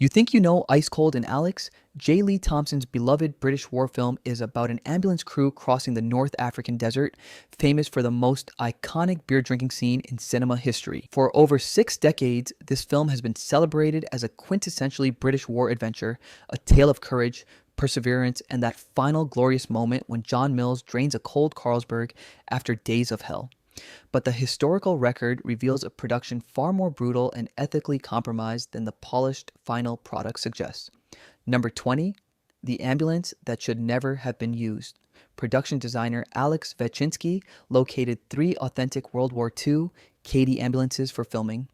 You think you know Ice Cold and Alex? J. Lee Thompson's beloved British war film is about an ambulance crew crossing the North African desert, famous for the most iconic beer drinking scene in cinema history. For over 6 decades, this film has been celebrated as a quintessentially British war adventure, a tale of courage, perseverance, and that final glorious moment when John Mills drains a cold Carlsberg after days of hell. But the historical record reveals a production far more brutal and ethically compromised than the polished final product suggests. Number 20, The Ambulance That Should Never Have Been Used. Production designer Alex Vechinski located 3 authentic World War II Katie ambulances for filming.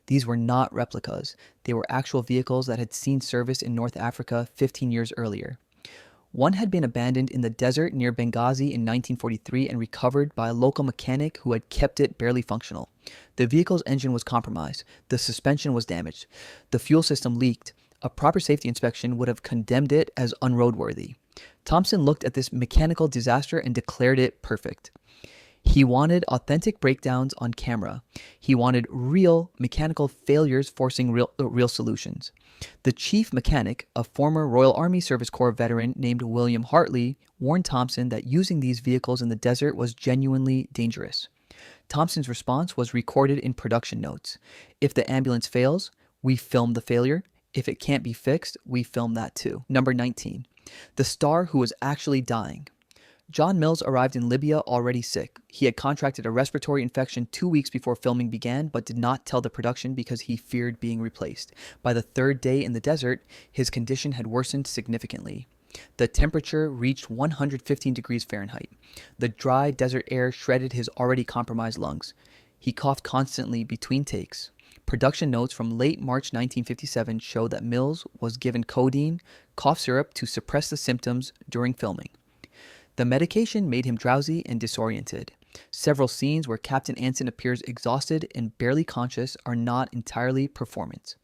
These were not replicas. They were actual vehicles that had seen service in North Africa 15 years earlier. One had been abandoned in the desert near Benghazi in 1943 and recovered by a local mechanic who had kept it barely functional. The vehicle's engine was compromised. The suspension was damaged. The fuel system leaked. A proper safety inspection would have condemned it as unroadworthy. Thompson looked at this mechanical disaster and declared it perfect. He wanted authentic breakdowns on camera. He wanted real mechanical failures forcing real solutions. The chief mechanic, a former Royal Army Service Corps veteran named William Hartley, warned Thompson that using these vehicles in the desert was genuinely dangerous. Thompson's response was recorded in production notes. If the ambulance fails, we film the failure. If it can't be fixed, we film that too. Number 19. The star who was actually dying. John Mills arrived in Libya already sick. He had contracted a respiratory infection 2 weeks before filming began, but did not tell the production because he feared being replaced. By the 3rd day in the desert, his condition had worsened significantly. The temperature reached 115 degrees Fahrenheit. The dry desert air shredded his already compromised lungs. He coughed constantly between takes. Production notes from late March 1957 show that Mills was given codeine, cough syrup to suppress the symptoms during filming. The medication made him drowsy and disoriented. Several scenes where Captain Anson appears exhausted and barely conscious are not entirely performance.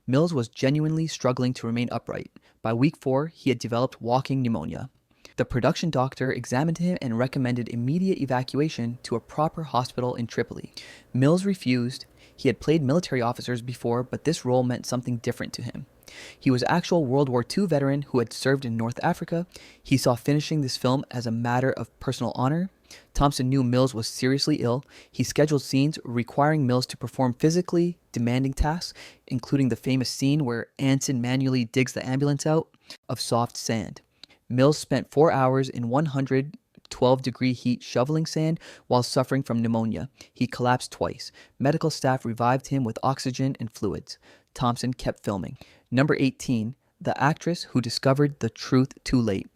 Mills was genuinely struggling to remain upright. By week 4, he had developed walking pneumonia. The production doctor examined him and recommended immediate evacuation to a proper hospital in Tripoli. Mills refused. He had played military officers before, but this role meant something different to him. He was an actual World War II veteran who had served in North Africa. He saw finishing this film as a matter of personal honor. Thompson knew Mills was seriously ill. He scheduled scenes requiring Mills to perform physically demanding tasks, including the famous scene where Anson manually digs the ambulance out of soft sand. Mills spent 4 hours in 112-degree heat shoveling sand while suffering from pneumonia. He collapsed twice. Medical staff revived him with oxygen and fluids. Thompson kept filming. Number 18, the actress who discovered the truth too late.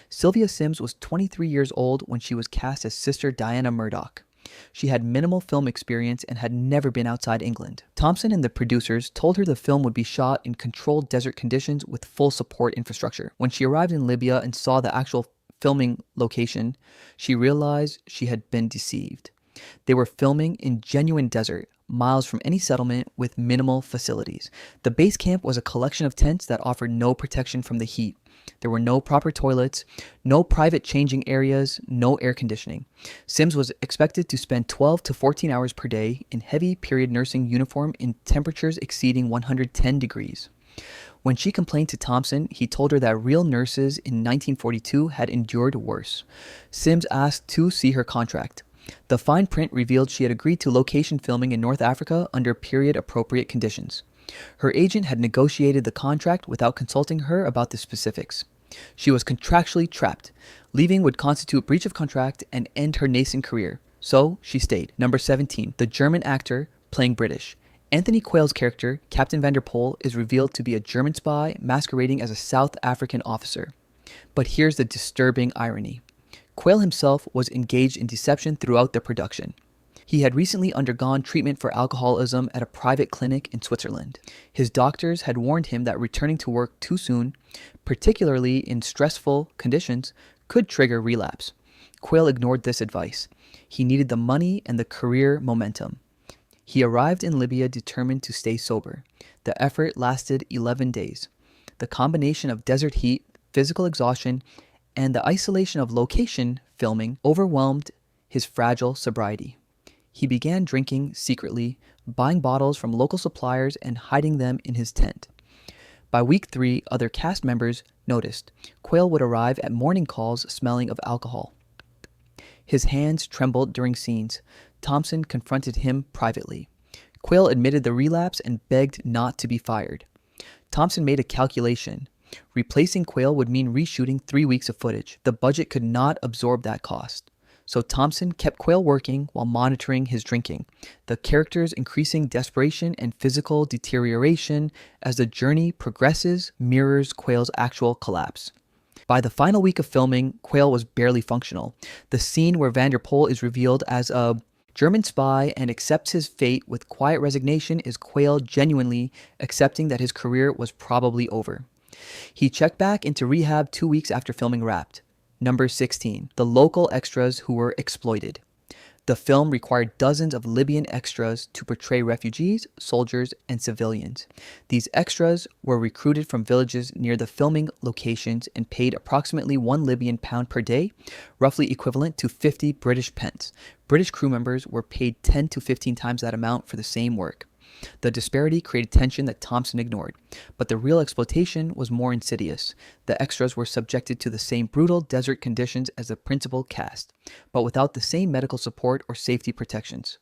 Sylvia Sims was 23 years old when she was cast as Sister Diana Murdoch. She had minimal film experience and had never been outside England. Thompson and the producers told her the film would be shot in controlled desert conditions with full support infrastructure. When she arrived in Libya and saw the actual filming location, she realized she had been deceived. They were filming in genuine desert, miles from any settlement with minimal facilities. The base camp was a collection of tents that offered no protection from the heat. There were no proper toilets, no private changing areas, no air conditioning. Sims was expected to spend 12 to 14 hours per day in heavy period nursing uniform in temperatures exceeding 110 degrees. When she complained to Thompson, he told her that real nurses in 1942 had endured worse. Sims asked to see her contract. The fine print revealed she had agreed to location filming in North Africa under period-appropriate conditions. Her agent had negotiated the contract without consulting her about the specifics. She was contractually trapped. Leaving would constitute breach of contract and end her nascent career. So she stayed. Number 17, the German actor playing British. Anthony Quail's character, Captain Vanderpoel, is revealed to be a German spy masquerading as a South African officer. But here's the disturbing irony. Quail himself was engaged in deception throughout the production. He had recently undergone treatment for alcoholism at a private clinic in Switzerland. His doctors had warned him that returning to work too soon, particularly in stressful conditions, could trigger relapse. Quail ignored this advice. He needed the money and the career momentum. He arrived in Libya determined to stay sober. The effort lasted 11 days. The combination of desert heat, physical exhaustion, and the isolation of location filming overwhelmed his fragile sobriety. He began drinking secretly, buying bottles from local suppliers and hiding them in his tent. By week 3, other cast members noticed. Quail would arrive at morning calls smelling of alcohol. His hands trembled during scenes. Thompson confronted him privately. Quail admitted the relapse and begged not to be fired. Thompson made a calculation. Replacing Quail would mean reshooting 3 weeks of footage. The budget could not absorb that cost. So Thompson kept Quail working while monitoring his drinking, the character's increasing desperation and physical deterioration as the journey progresses mirrors Quail's actual collapse. By the final week of filming, Quail was barely functional. The scene where Vanderpoel is revealed as a German spy and accepts his fate with quiet resignation is Quail genuinely accepting that his career was probably over. He checked back into rehab 2 weeks after filming wrapped. Number 16. The local extras who were exploited. The film required dozens of Libyan extras to portray refugees, soldiers, and civilians. These extras were recruited from villages near the filming locations and paid approximately £1 per day, roughly equivalent to 50 British pence. British crew members were paid 10 to 15 times that amount for the same work. The disparity created tension that Thompson ignored, but the real exploitation was more insidious. The extras were subjected to the same brutal desert conditions as the principal cast, but without the same medical support or safety protections.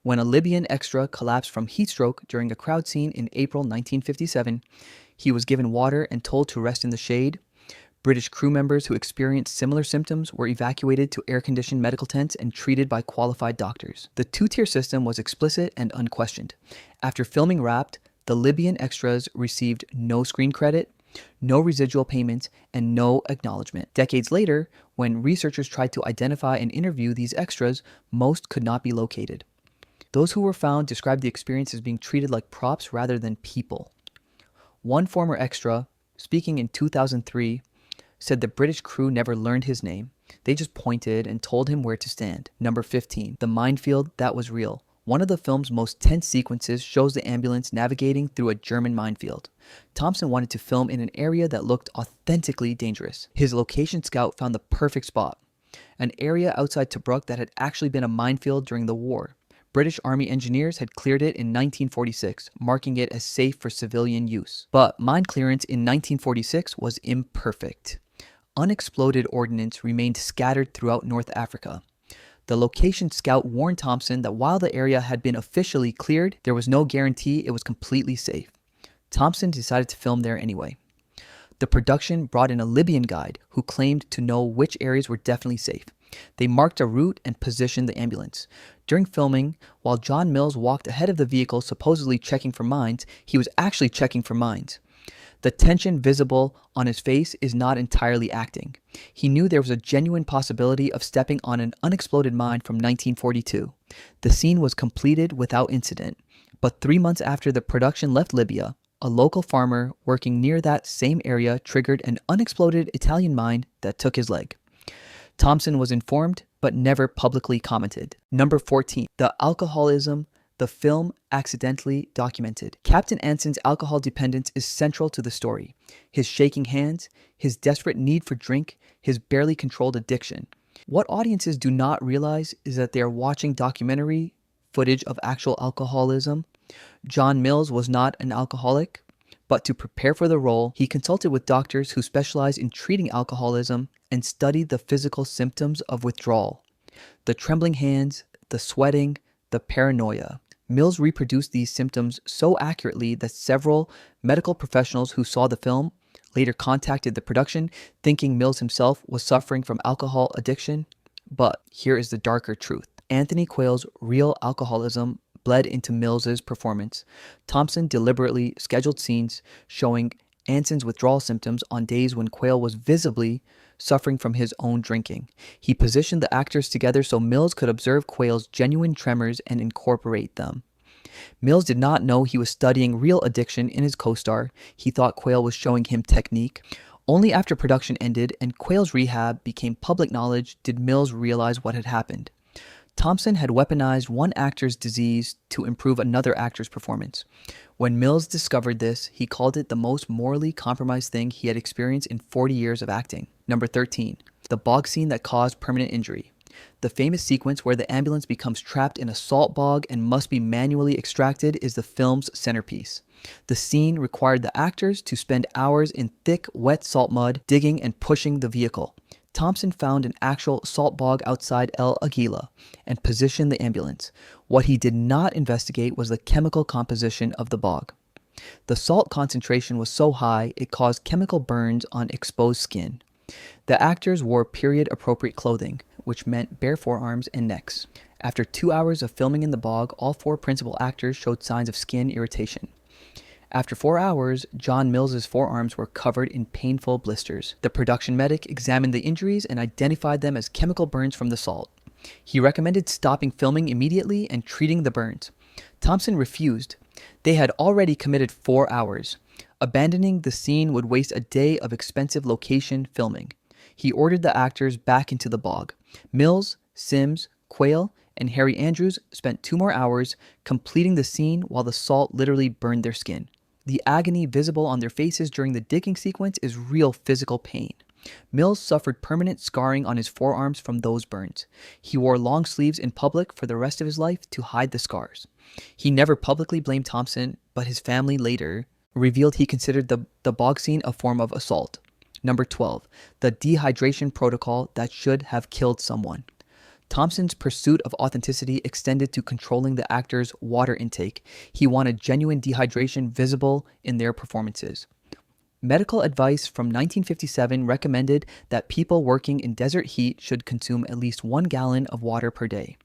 When a Libyan extra collapsed from heat stroke during a crowd scene in April 1957, he was given water and told to rest in the shade. British crew members who experienced similar symptoms were evacuated to air-conditioned medical tents and treated by qualified doctors. The two-tier system was explicit and unquestioned. After filming wrapped, the Libyan extras received no screen credit, no residual payments, and no acknowledgement. Decades later, when researchers tried to identify and interview these extras, most could not be located. Those who were found described the experience as being treated like props rather than people. One former extra, speaking in 2003, said the British crew never learned his name. They just pointed and told him where to stand. Number 15. The minefield that was real. One of the film's most tense sequences shows the ambulance navigating through a German minefield. Thompson wanted to film in an area that looked authentically dangerous. His location scout found the perfect spot, an area outside Tobruk that had actually been a minefield during the war. British Army engineers had cleared it in 1946, marking it as safe for civilian use. But mine clearance in 1946 was imperfect. Unexploded ordnance remained scattered throughout North Africa. The location scout warned Thompson that while the area had been officially cleared, there was no guarantee it was completely safe. Thompson decided to film there anyway. The production brought in a Libyan guide who claimed to know which areas were definitely safe. They marked a route and positioned the ambulance. During filming, while John Mills walked ahead of the vehicle supposedly checking for mines, he was actually checking for mines. The tension visible on his face is not entirely acting. He knew there was a genuine possibility of stepping on an unexploded mine from 1942. The scene was completed without incident, but 3 months after the production left Libya, a local farmer working near that same area triggered an unexploded Italian mine that took his leg. Thompson was informed, but never publicly commented. Number 14. The alcoholism the film accidentally documented. Captain Anson's alcohol dependence is central to the story. His shaking hands, his desperate need for drink, his barely controlled addiction. What audiences do not realize is that they are watching documentary footage of actual alcoholism. John Mills was not an alcoholic, but to prepare for the role, he consulted with doctors who specialize in treating alcoholism and studied the physical symptoms of withdrawal. The trembling hands, the sweating, the paranoia. Mills reproduced these symptoms so accurately that several medical professionals who saw the film later contacted the production, thinking Mills himself was suffering from alcohol addiction. But here is the darker truth. Anthony Quail's real alcoholism bled into Mills's performance. Thompson deliberately scheduled scenes showing Anson's withdrawal symptoms on days when Quail was visibly suffering from his own drinking. He positioned the actors together so Mills could observe Quail's genuine tremors and incorporate them. Mills did not know he was studying real addiction in his co-star. He thought Quail was showing him technique. Only after production ended and Quail's rehab became public knowledge did Mills realize what had happened. Thompson had weaponized one actor's disease to improve another actor's performance. When Mills discovered this, he called it the most morally compromised thing he had experienced in 40 years of acting. Number 13. The bog scene that caused permanent injury. The famous sequence where the ambulance becomes trapped in a salt bog and must be manually extracted is the film's centerpiece. The scene required the actors to spend hours in thick, wet salt mud, digging and pushing the vehicle. Thompson found an actual salt bog outside El Aguila and positioned the ambulance. What he did not investigate was the chemical composition of the bog. The salt concentration was so high it caused chemical burns on exposed skin. The actors wore period-appropriate clothing, which meant bare forearms and necks. After 2 hours of filming in the bog, all 4 principal actors showed signs of skin irritation. After 4 hours, John Mills's forearms were covered in painful blisters. The production medic examined the injuries and identified them as chemical burns from the salt. He recommended stopping filming immediately and treating the burns. Thompson refused. They had already committed 4 hours. Abandoning the scene would waste a day of expensive location filming. He ordered the actors back into the bog. Mills, Syms, Quail, and Harry Andrews spent 2 more hours completing the scene while the salt literally burned their skin. The agony visible on their faces during the digging sequence is real physical pain. Mills suffered permanent scarring on his forearms from those burns. He wore long sleeves in public for the rest of his life to hide the scars. He never publicly blamed Thompson, but his family later revealed he considered the bog scene a form of assault. Number 12. The dehydration protocol that should have killed someone. Thompson's pursuit of authenticity extended to controlling the actors' water intake. He wanted genuine dehydration visible in their performances. Medical advice from 1957 recommended that people working in desert heat should consume at least 1 gallon of water per day.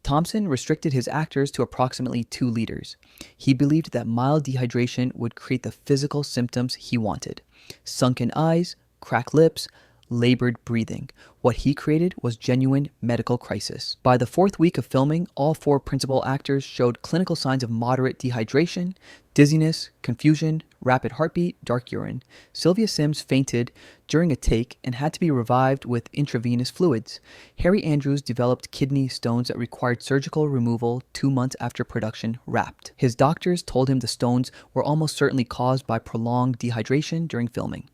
Thompson restricted his actors to approximately 2 liters. He believed that mild dehydration would create the physical symptoms he wanted: sunken eyes, cracked lips, labored breathing. What he created was genuine medical crisis. By the 4th week of filming, all 4 principal actors showed clinical signs of moderate dehydration, dizziness, confusion, rapid heartbeat, dark urine. Sylvia Sims fainted during a take and had to be revived with intravenous fluids. Harry Andrews developed kidney stones that required surgical removal 2 months after production wrapped. His doctors told him the stones were almost certainly caused by prolonged dehydration during filming.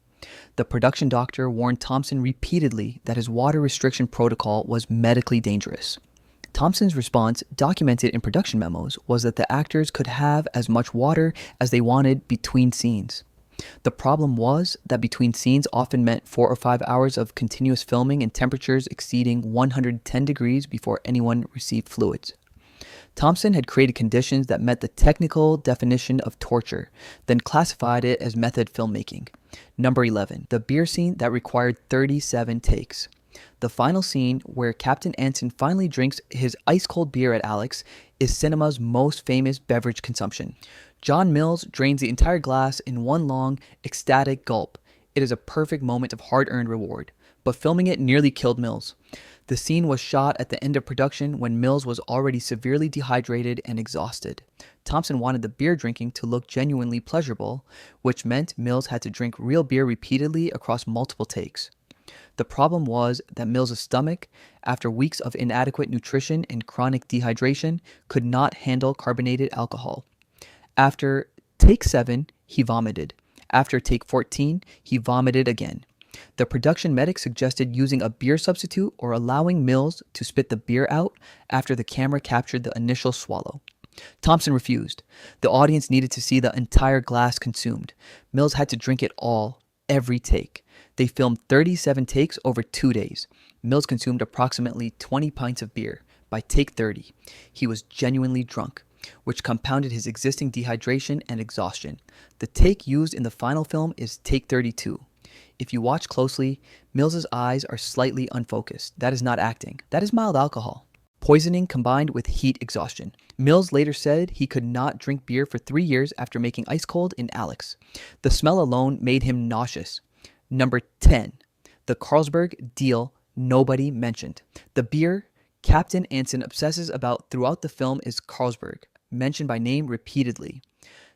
The production doctor warned Thompson repeatedly that his water restriction protocol was medically dangerous. Thompson's response, documented in production memos, was that the actors could have as much water as they wanted between scenes. The problem was that between scenes often meant 4 or 5 hours of continuous filming in temperatures exceeding 110 degrees before anyone received fluids. Thompson had created conditions that met the technical definition of torture, then classified it as method filmmaking. Number 11. The beer scene that required 37 takes. The final scene, where Captain Anson finally drinks his ice-cold beer at Alex, is cinema's most famous beverage consumption. John Mills drains the entire glass in one long, ecstatic gulp. It is a perfect moment of hard-earned reward, but filming it nearly killed Mills. The scene was shot at the end of production when Mills was already severely dehydrated and exhausted. Thompson wanted the beer drinking to look genuinely pleasurable, which meant Mills had to drink real beer repeatedly across multiple takes. The problem was that Mills' stomach, after weeks of inadequate nutrition and chronic dehydration, could not handle carbonated alcohol. After take 7, he vomited. After take 14, he vomited again. The production medic suggested using a beer substitute or allowing Mills to spit the beer out after the camera captured the initial swallow. Thompson refused. The audience needed to see the entire glass consumed. Mills had to drink it all, every take. They filmed 37 takes over 2 days. Mills consumed approximately 20 pints of beer. By take 30, he was genuinely drunk, which compounded his existing dehydration and exhaustion. The take used in the final film is take 32. If you watch closely, Mills's eyes are slightly unfocused. That is not acting. That is mild alcohol. Poisoning combined with heat exhaustion. Mills later said he could not drink beer for 3 years after making Ice Cold in Alex. The smell alone made him nauseous. Number 10. The Carlsberg deal nobody mentioned. The beer Captain Anson obsesses about throughout the film is Carlsberg, mentioned by name repeatedly.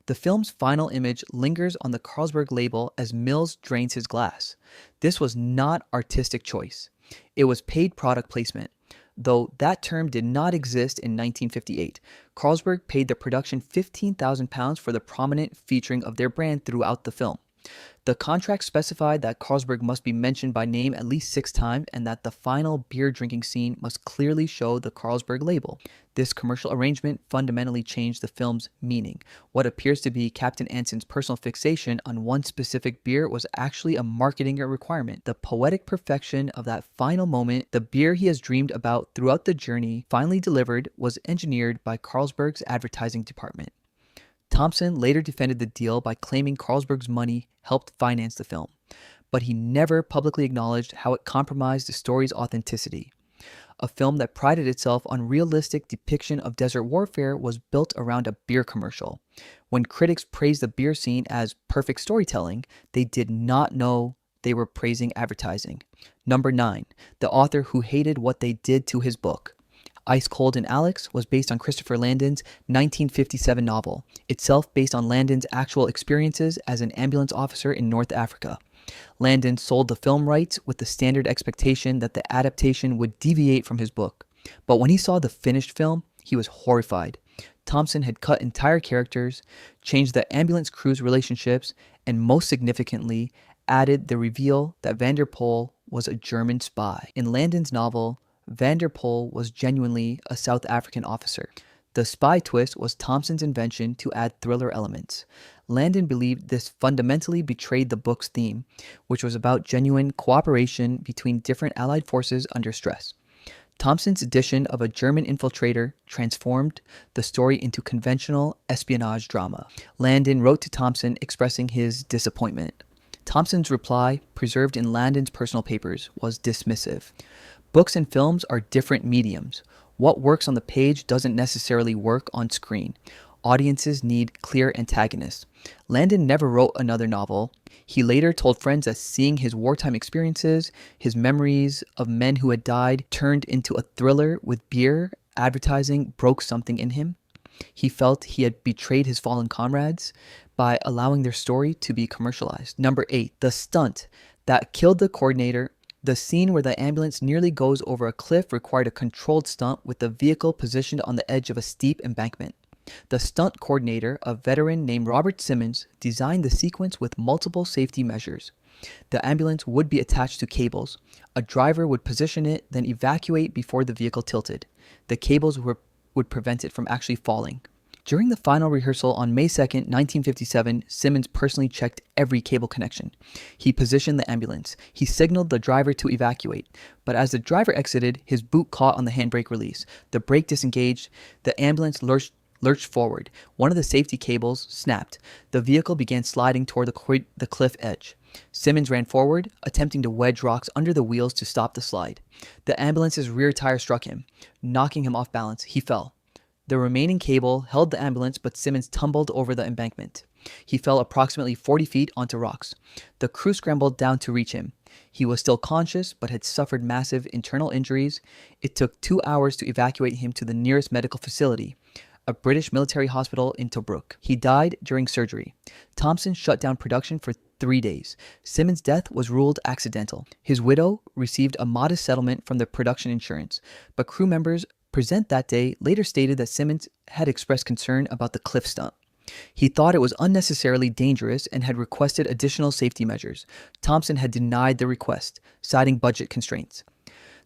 The film's final image lingers on the Carlsberg label as Mills drains his glass. This was not artistic choice. It was paid product placement. Though that term did not exist in 1958, Carlsberg paid the production £15,000 for the prominent featuring of their brand throughout the film. The contract specified that Carlsberg must be mentioned by name at least 6 times and that the final beer drinking scene must clearly show the Carlsberg label. This commercial arrangement fundamentally changed the film's meaning. What appears to be Captain Anson's personal fixation on one specific beer was actually a marketing requirement. The poetic perfection of that final moment, the beer he has dreamed about throughout the journey, finally delivered, was engineered by Carlsberg's advertising department. Thompson later defended the deal by claiming Carlsberg's money helped finance the film, but he never publicly acknowledged how it compromised the story's authenticity. A film that prided itself on realistic depiction of desert warfare was built around a beer commercial. When critics praised the beer scene as perfect storytelling, they did not know they were praising advertising. Number 9, the author who hated what they did to his book. Ice Cold and Alex was based on Christopher Landon's 1957 novel, itself based on Landon's actual experiences as an ambulance officer in North Africa. Landon sold the film rights with the standard expectation that the adaptation would deviate from his book. But when he saw the finished film, he was horrified. Thompson had cut entire characters, changed the ambulance crew's relationships, and most significantly, added the reveal that Van der Poel was a German spy. In Landon's novel, Van der Poel was genuinely a South African officer. The spy twist was Thompson's invention to add thriller elements. Landon believed this fundamentally betrayed the book's theme, which was about genuine cooperation between different Allied forces under stress. Thompson's addition of a German infiltrator transformed the story into conventional espionage drama. Landon wrote to Thompson expressing his disappointment. Thompson's reply, preserved in Landon's personal papers, was dismissive. Books and films are different mediums. What works on the page doesn't necessarily work on screen. Audiences need clear antagonists. Landon never wrote another novel. He later told friends that seeing his wartime experiences, his memories of men who had died, turned into a thriller with beer advertising broke something in him. He felt he had betrayed his fallen comrades by allowing their story to be commercialized. Number 8, the stunt that killed the coordinator. The scene where the ambulance nearly goes over a cliff required a controlled stunt with the vehicle positioned on the edge of a steep embankment. The stunt coordinator, a veteran named Robert Syms, designed the sequence with multiple safety measures. The ambulance would be attached to cables. A driver would position it, then evacuate before the vehicle tilted. The cables would prevent it from actually falling. During the final rehearsal on May 2nd, 1957, Syms personally checked every cable connection. He positioned the ambulance. He signaled the driver to evacuate. But as the driver exited, his boot caught on the handbrake release. The brake disengaged. The ambulance lurched forward. One of the safety cables snapped. The vehicle began sliding toward the cliff edge. Syms ran forward, attempting to wedge rocks under the wheels to stop the slide. The ambulance's rear tire struck him, knocking him off balance. He fell. The remaining cable held the ambulance, but Syms tumbled over the embankment. He fell approximately 40 feet onto rocks. The crew scrambled down to reach him. He was still conscious, but had suffered massive internal injuries. It took 2 hours to evacuate him to the nearest medical facility, a British military hospital in Tobruk. He died during surgery. Thompson shut down production for 3 days. Syms' death was ruled accidental. His widow received a modest settlement from the production insurance, but crew members present that day later stated that Syms had expressed concern about the cliff stunt. He thought it was unnecessarily dangerous and had requested additional safety measures. Thompson had denied the request, citing budget constraints.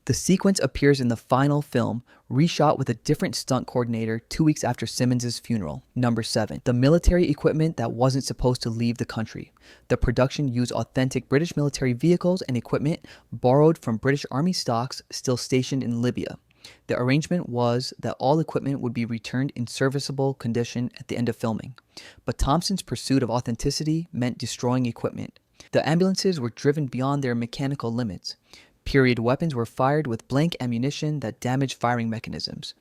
The sequence appears in the final film, reshot with a different stunt coordinator 2 weeks after Syms' funeral. Number 7, the military equipment that wasn't supposed to leave the country. The production used authentic British military vehicles and equipment borrowed from British Army stocks still stationed in Libya. The arrangement was that all equipment would be returned in serviceable condition at the end of filming. But Thompson's pursuit of authenticity meant destroying equipment. The ambulances were driven beyond their mechanical limits. Period weapons were fired with blank ammunition that damaged firing mechanisms.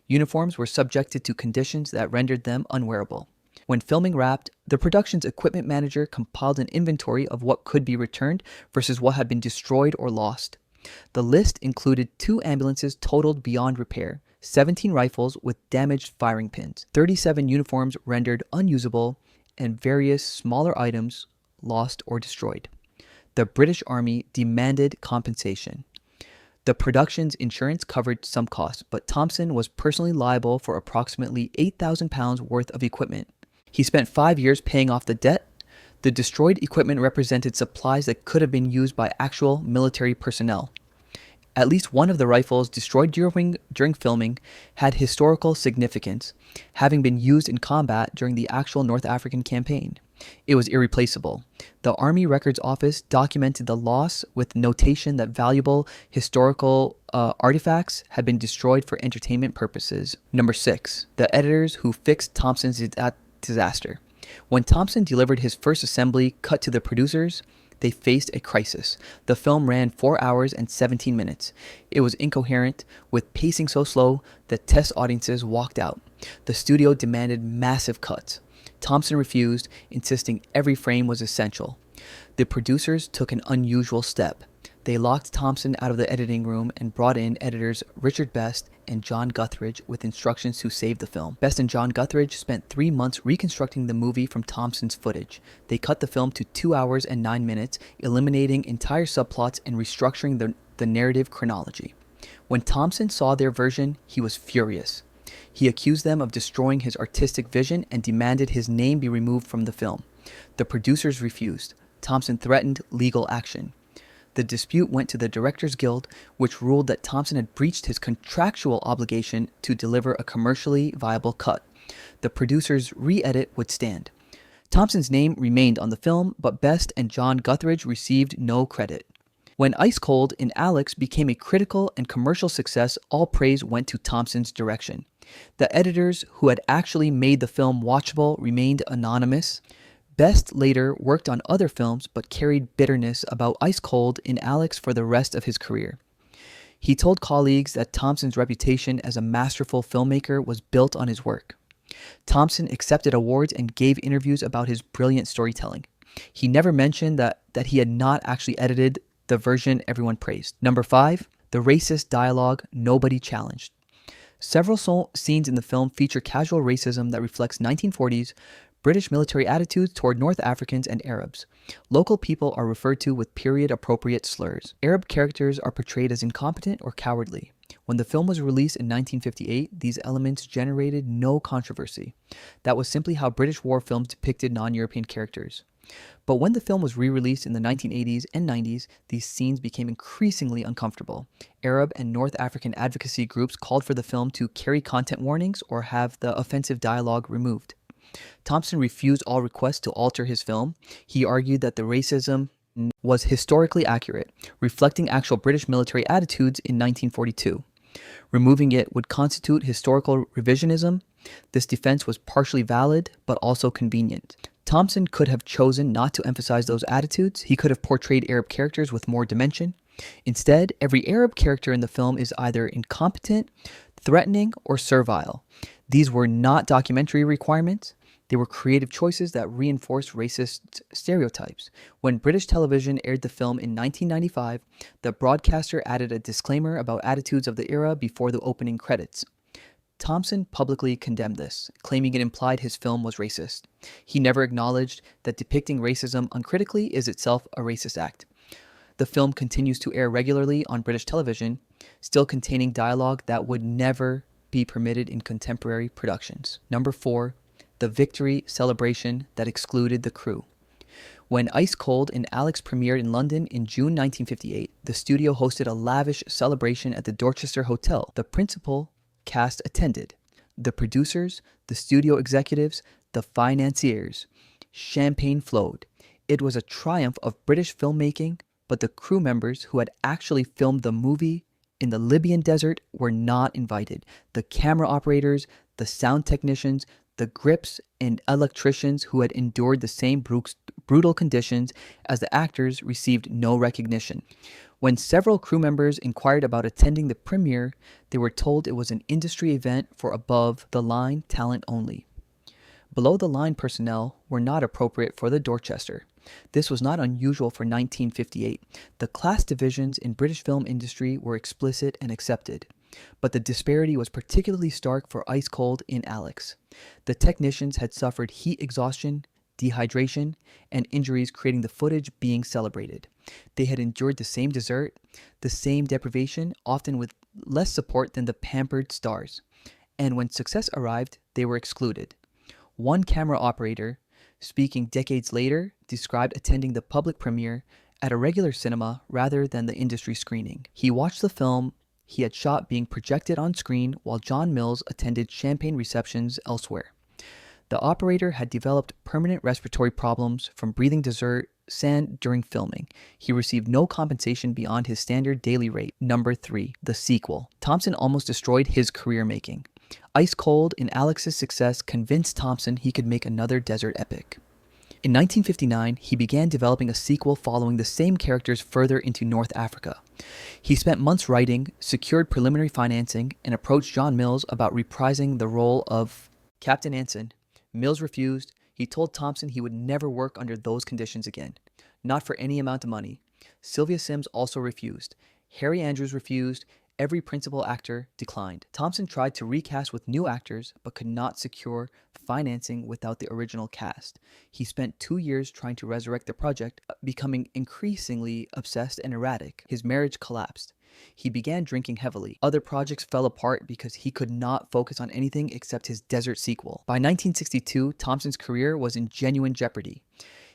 Uniforms were subjected to conditions that rendered them unwearable. When filming wrapped, the production's equipment manager compiled an inventory of what could be returned versus what had been destroyed or lost. The list included 2 ambulances totaled beyond repair, 17 rifles with damaged firing pins, 37 uniforms rendered unusable, and various smaller items lost or destroyed. The British Army demanded compensation. The production's insurance covered some costs, but Thompson was personally liable for approximately £8,000 worth of equipment. He spent 5 years paying off the debt. The destroyed equipment represented supplies that could have been used by actual military personnel. At least one of the rifles destroyed during filming had historical significance, having been used in combat during the actual North African campaign. It was irreplaceable. The Army Records Office documented the loss with notation that valuable historical artifacts had been destroyed for entertainment purposes. Number 6. The editors who fixed Thompson's disaster. When Thompson delivered his first assembly cut to the producers, they faced a crisis. The film ran 4 hours and 17 minutes. It was incoherent, with pacing so slow that test audiences walked out. The studio demanded massive cuts. Thompson refused, insisting every frame was essential. The producers took an unusual step. They locked Thompson out of the editing room and brought in editors Richard Best and John Guthridge with instructions to save the film. Best and John Guthridge spent 3 months reconstructing the movie from Thompson's footage. They cut the film to 2 hours and 9 minutes, eliminating entire subplots and restructuring the narrative chronology. When Thompson saw their version, he was furious. He accused them of destroying his artistic vision and demanded his name be removed from the film. The producers refused. Thompson threatened legal action. The dispute went to the Directors Guild, which ruled that Thompson had breached his contractual obligation to deliver a commercially viable cut. The producers' re-edit would stand. Thompson's name remained on the film, but Best and John Guthridge received no credit. When Ice Cold in Alex became a critical and commercial success, all praise went to Thompson's direction. The editors who had actually made the film watchable remained anonymous. Best later worked on other films but carried bitterness about Ice Cold in Alex for the rest of his career. He told colleagues that Thompson's reputation as a masterful filmmaker was built on his work. Thompson accepted awards and gave interviews about his brilliant storytelling. He never mentioned that he had not actually edited the version everyone praised. Number 5, the racist dialogue nobody challenged. Several scenes in the film feature casual racism that reflects 1940s British military attitudes toward North Africans and Arabs. Local people are referred to with period-appropriate slurs. Arab characters are portrayed as incompetent or cowardly. When the film was released in 1958, these elements generated no controversy. That was simply how British war films depicted non-European characters. But when the film was re-released in the 1980s and 90s, these scenes became increasingly uncomfortable. Arab and North African advocacy groups called for the film to carry content warnings or have the offensive dialogue removed. Thompson refused all requests to alter his film. He argued that the racism was historically accurate, reflecting actual British military attitudes in 1942. Removing it would constitute historical revisionism. This defense was partially valid, but also convenient. Thompson could have chosen not to emphasize those attitudes. He could have portrayed Arab characters with more dimension. Instead, every Arab character in the film is either incompetent, threatening, or servile. These were not documentary requirements. They were creative choices that reinforced racist stereotypes. When British television aired the film in 1995, the broadcaster added a disclaimer about attitudes of the era before the opening credits. Thompson publicly condemned this, claiming it implied his film was racist. He never acknowledged that depicting racism uncritically is itself a racist act. The film continues to air regularly on British television, still containing dialogue that would never be permitted in contemporary productions. Number 4. The victory celebration that excluded the crew. When Ice Cold in Alex premiered in London in June 1958, the studio hosted a lavish celebration at the Dorchester Hotel. The principal cast attended. The producers, the studio executives, the financiers. Champagne flowed. It was a triumph of British filmmaking, but the crew members who had actually filmed the movie in the Libyan desert were not invited. The camera operators, the sound technicians, the grips and electricians who had endured the same brutal conditions as the actors received no recognition. When several crew members inquired about attending the premiere, they were told it was an industry event for above-the-line talent only. Below-the-line personnel were not appropriate for the Dorchester. This was not unusual for 1958. The class divisions in British film industry were explicit and accepted. But the disparity was particularly stark for Ice Cold in Alex. The technicians had suffered heat exhaustion, dehydration, and injuries, creating the footage being celebrated. They had endured the same desert, the same deprivation, often with less support than the pampered stars. And when success arrived, they were excluded. One camera operator, speaking decades later, described attending the public premiere at a regular cinema rather than the industry screening. He watched the film he had shot being projected on screen while John Mills attended champagne receptions elsewhere. The operator had developed permanent respiratory problems from breathing dessert sand during filming. He received no compensation beyond his standard daily rate. Number 3, the sequel. Thompson almost destroyed his career making. Ice Cold in Alex's success convinced Thompson he could make another desert epic. In 1959, he began developing a sequel following the same characters further into North Africa. He spent months writing, secured preliminary financing, and approached John Mills about reprising the role of Captain Anson. Mills refused. He told Thompson he would never work under those conditions again, not for any amount of money. Sylvia Sims also refused. Harry Andrews refused. Every principal actor declined. Thompson tried to recast with new actors, but could not secure financing without the original cast. He spent 2 years trying to resurrect the project, becoming increasingly obsessed and erratic. His marriage collapsed. He began drinking heavily. Other projects fell apart because he could not focus on anything except his desert sequel. By 1962, Thompson's career was in genuine jeopardy.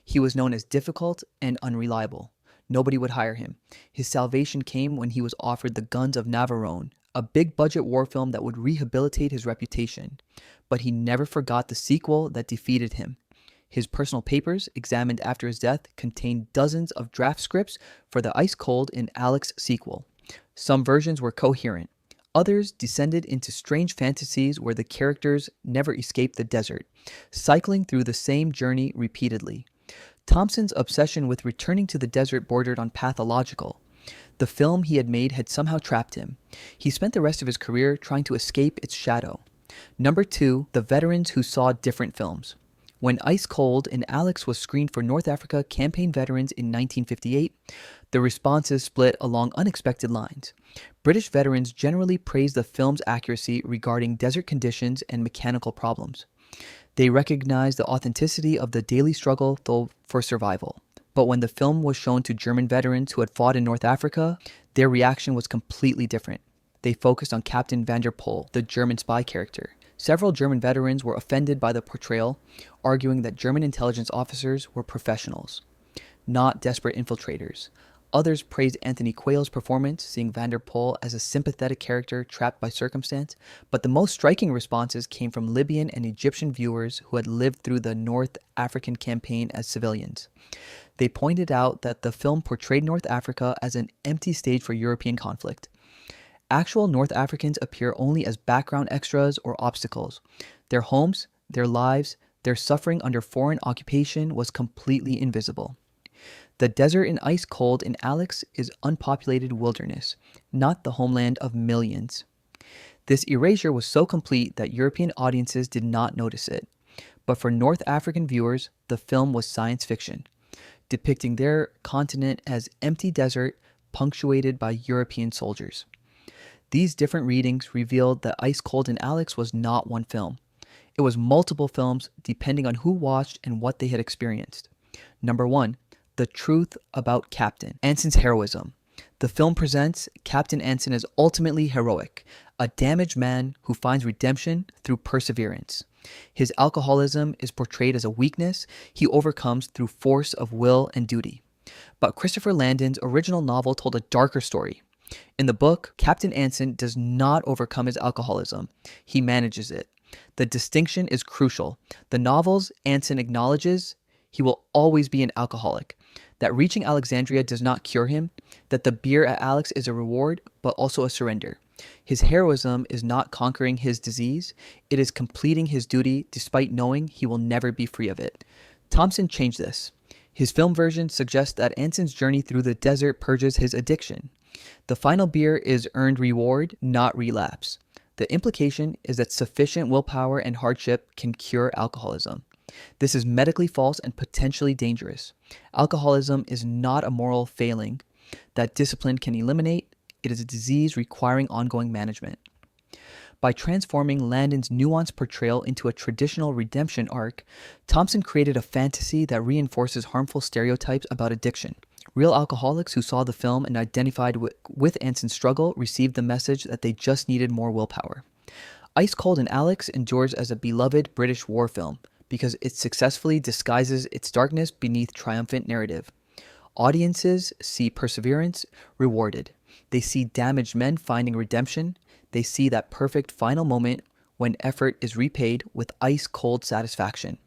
He was known as difficult and unreliable. Nobody would hire him. His salvation came when he was offered The Guns of Navarone, a big-budget war film that would rehabilitate his reputation. But he never forgot the sequel that defeated him. His personal papers, examined after his death, contained dozens of draft scripts for the Ice Cold in Alex sequel. Some versions were coherent. Others descended into strange fantasies where the characters never escaped the desert, cycling through the same journey repeatedly. Thompson's obsession with returning to the desert bordered on pathological. The film he had made had somehow trapped him. He spent the rest of his career trying to escape its shadow. Number 2, the veterans who saw different films. When Ice Cold in Alex was screened for North Africa campaign veterans in 1958, the responses split along unexpected lines. British veterans generally praised the film's accuracy regarding desert conditions and mechanical problems. They recognized the authenticity of the daily struggle for survival. But when the film was shown to German veterans who had fought in North Africa, their reaction was completely different. They focused on Captain van der Pol, the German spy character. Several German veterans were offended by the portrayal, arguing that German intelligence officers were professionals, not desperate infiltrators. Others praised Anthony Quail's performance, seeing van der Pol as a sympathetic character trapped by circumstance, but the most striking responses came from Libyan and Egyptian viewers who had lived through the North African campaign as civilians. They pointed out that the film portrayed North Africa as an empty stage for European conflict. Actual North Africans appear only as background extras or obstacles. Their homes, their lives, their suffering under foreign occupation was completely invisible. The desert in Ice Cold in Alex is unpopulated wilderness, not the homeland of millions. This erasure was so complete that European audiences did not notice it. But for North African viewers, the film was science fiction, depicting their continent as empty desert punctuated by European soldiers. These different readings revealed that Ice Cold in Alex was not one film. It was multiple films depending on who watched and what they had experienced. Number 1. The truth about Captain Anson's heroism. The film presents Captain Anson as ultimately heroic, a damaged man who finds redemption through perseverance. His alcoholism is portrayed as a weakness he overcomes through force of will and duty. But Christopher Landon's original novel told a darker story. In the book, Captain Anson does not overcome his alcoholism. He manages it. The distinction is crucial. The novel's Anson acknowledges he will always be an alcoholic, that reaching Alexandria does not cure him, that the beer at Alex is a reward, but also a surrender. His heroism is not conquering his disease, it is completing his duty despite knowing he will never be free of it. Thompson changed this. His film version suggests that Anson's journey through the desert purges his addiction. The final beer is earned reward, not relapse. The implication is that sufficient willpower and hardship can cure alcoholism. This is medically false and potentially dangerous. Alcoholism is not a moral failing that discipline can eliminate. It is a disease requiring ongoing management. By transforming Landon's nuanced portrayal into a traditional redemption arc, Thompson created a fantasy that reinforces harmful stereotypes about addiction. Real alcoholics who saw the film and identified with Anson's struggle received the message that they just needed more willpower. Ice Cold in Alex endures as a beloved British war film, because it successfully disguises its darkness beneath triumphant narrative. Audiences see perseverance rewarded. They see damaged men finding redemption. They see that perfect final moment when effort is repaid with ice-cold satisfaction.